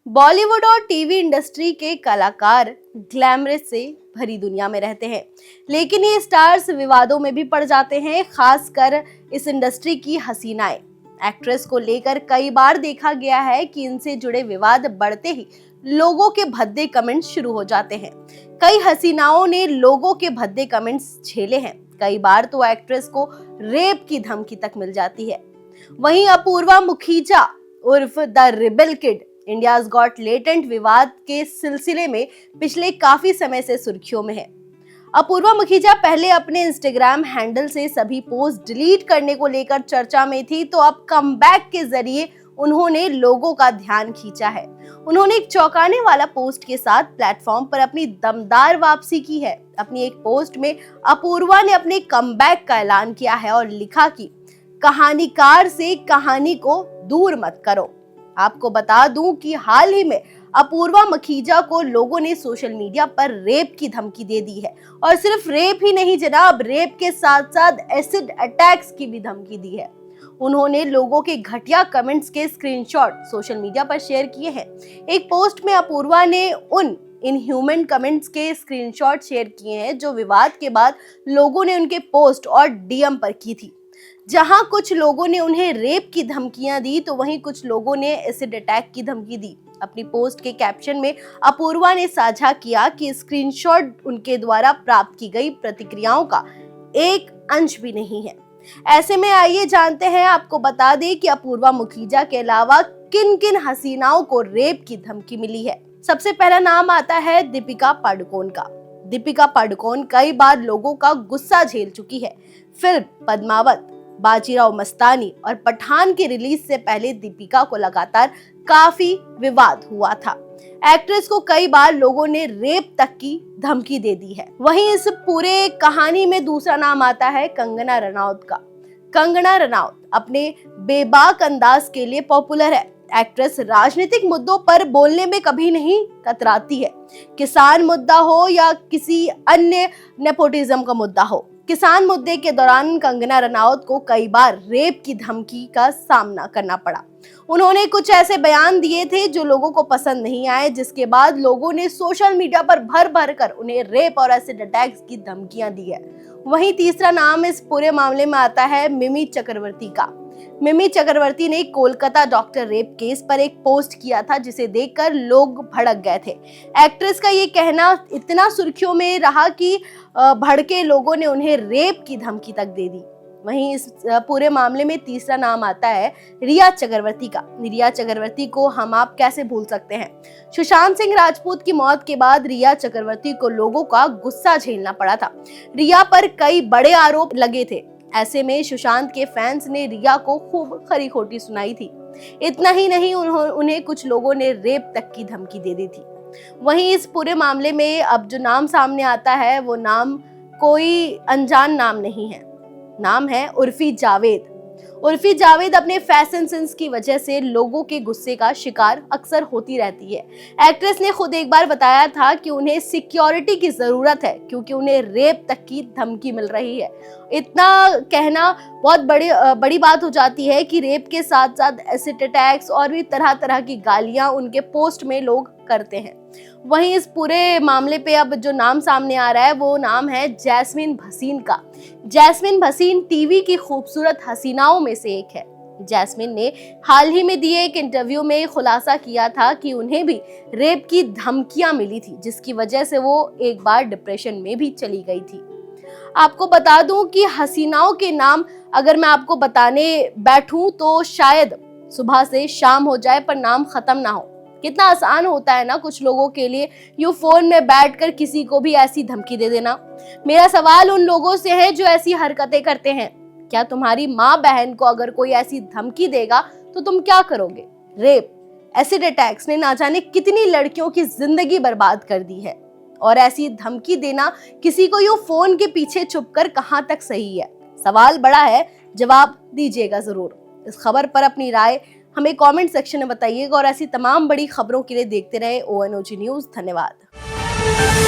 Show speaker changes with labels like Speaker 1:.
Speaker 1: बॉलीवुड और TV industry के कलाकार ग्लैमरस से भरी दुनिया में रहते हैं, लेकिन ये स्टार्स विवादों में भी पड़ जाते हैं। खासकर इस इंडस्ट्री की हसीनाएं एक्ट्रेस को लेकर कई बार देखा गया है कि इनसे जुड़े विवाद बढ़ते ही लोगों के भद्दे कमेंट्स शुरू हो जाते हैं। कई हसीनाओं ने लोगों के भद्दे कमेंट्स झेले हैं। कई बार तो एक्ट्रेस को रेप की धमकी तक मिल जाती है। वहीं अपूर्वा मुखीजा उर्फ the rebel kid India's got latent विवाद के सिलसिले में पिछले काफी समय से सुर्खियों में है। अपूर्वा मुखीजा पहले अपने इंस्टाग्राम हैंडल से सभी पोस्ट डिलीट करने को लेकर चर्चा में थी, तो अब कमबैक के जरिए उन्होंने लोगों का ध्यान खींचा है। उन्होंने एक चौंकाने वाला पोस्ट के साथ प्लेटफॉर्म पर अपनी दमदार वापसी की है। अपनी एक पोस्ट में अपूर्वा ने अपने कमबैक का ऐलान किया है और लिखा कि कहानीकार से कहानी को दूर मत करो। आपको बता दूं कि हाल ही में अपूर्वा मुखीजा को लोगों ने सोशल मीडिया पर रेप की धमकी दे दी है, और सिर्फ रेप ही नहीं जनाब, रेप के साथ साथ एसिड अटैक्स की भी धमकी दी है। उन्होंने लोगों के घटिया कमेंट्स के स्क्रीनशॉट सोशल मीडिया पर शेयर किए हैं। एक पोस्ट में अपूर्वा ने उन इनह्यूमन कमेंट्स के स्क्रीनशॉट शेयर किए हैं जो विवाद के बाद लोगों ने उनके पोस्ट और डीएम पर की थी। जहां कुछ लोगों ने उन्हें रेप की धमकियां दी, तो वहीं कुछ लोगों ने एसिड अटैक की धमकी दी। अपनी पोस्ट के कैप्शन में अपूर्वा ने साझा किया कि स्क्रीनशॉट उनके द्वारा प्राप्त की गई प्रतिक्रियाओं का एक अंश भी नहीं है। ऐसे में आइए जानते हैं, आपको बता दें कि अपूर्वा मुखीजा के अलावा किन किन हसीनाओं को रेप की धमकी मिली है। सबसे पहला नाम आता है दीपिका पादुकोण का। दीपिका पादुकोण कई बार लोगों का गुस्सा झेल चुकी है। फिल्म पद्मावत, बाजीराव मस्तानी और पठान के रिलीज से पहले दीपिका को लगातार काफी विवाद हुआ था। एक्ट्रेस को कई बार लोगों ने रेप तक की धमकी दे दी है। वहीं इस पूरे कहानी में दूसरा नाम आता है कंगना रनौत का। कंगना रनौत अपने बेबाक अंदाज के लिए पॉपुलर है। एक्ट्रेस राजनीतिक मुद्दों पर बोलने में कभी नहीं कतराती है। किसान मुद्दा हो या किसी अन्य नेपोटिज्म का मुद्दा हो, किसान मुद्दे के दौरान कंगना रनौत को कई बार रेप की धमकी का सामना करना पड़ा। उन्होंने कुछ ऐसे बयान दिए थे जो लोगों को पसंद नहीं आए, जिसके बाद लोगों ने सोशल मीडिया पर भर भर कर उन्हें रेप और एसिड अटैक्स की धमकियां दी है। वहीं तीसरा नाम इस पूरे मामले में आता है मिमी चक्रवर्ती का। मिमी चक्रवर्ती ने कोलकाता डॉक्टर रेप केस पर एक पोस्ट किया था, जिसे देखकर लोग भड़क गए थे। एक्ट्रेस का ये कहना इतना सुर्खियों में रहा कि भड़के लोगों ने उन्हें रेप की धमकी तक दे दी। वहीं इस पूरे मामले में तीसरा नाम आता है रिया चक्रवर्ती का। रिया चक्रवर्ती को हम आप कैसे भूल सकते हैं। सुशांत सिंह राजपूत की मौत के बाद रिया चक्रवर्ती को लोगों का गुस्सा झेलना पड़ा था। रिया पर कई बड़े आरोप लगे थे। ऐसे में सुशांत के फैंस ने रिया को खूब खरी खोटी सुनाई थी। इतना ही नहीं, उन्हें कुछ लोगों ने रेप तक की धमकी दे दी थी। वहीं इस पूरे मामले में अब जो नाम सामने आता है वो नाम कोई अनजान नाम नहीं है। नाम है उर्फी जावेद। उर्फी जावेद अपने फैशन सेंस की वजह से लोगों के गुस्से का शिकार अक्सर होती रहती है। एक्ट्रेस ने खुद एक बार बताया था कि उन्हें सिक्योरिटी की जरूरत है, क्योंकि उन्हें रेप तक की धमकी मिल रही है। इतना कहना बहुत बड़ी बात हो जाती है कि रेप के साथ साथ एसिड अटैक्स और भी तरह तरह की गालियां उनके पोस्ट में लोग करते हैं। वहीं इस पूरे मामले पे अब जो नाम सामने आ रहा है वो नाम है जैस्मीन भसीन का। जैस्मीन भसीन टीवी की खूबसूरत हसीनाओं में से एक है। जैस्मीन ने हाल ही में दिए एक इंटरव्यू में खुलासा किया था कि उन्हें भी रेप की धमकियां मिली थी, जिसकी वजह से वो एक बार डिप्रेशन में भी चली गई थी। आपको बता दूं कि हसीनाओं के नाम अगर मैं आपको बताने बैठूं तो शायद सुबह से शाम हो जाए पर नाम खत्म ना हो। कितना आसान होता है ना कुछ लोगों के लिए यूं फोन में बैठकर किसी को भी ऐसी धमकी दे देना। मेरा सवाल उन लोगों से है जो ऐसी हरकतें करते हैं। क्या तुम्हारी माँ बहन को अगर कोई ऐसी धमकी देगा तो तुम क्या करोगे? रेप, एसिड अटैक्स ने ना जाने कितनी लड़कियों की जिंदगी बर्बाद कर दी है, और ऐसी धमकी देना किसी को यूं फोन के पीछे छुपकर कहां तक सही है? सवाल बड़ा है, जवाब दीजिएगा जरूर। इस खबर पर अपनी राय हमें कमेंट सेक्शन में बताइएगा, और ऐसी तमाम बड़ी खबरों के लिए देखते रहे ONOG न्यूज़। धन्यवाद।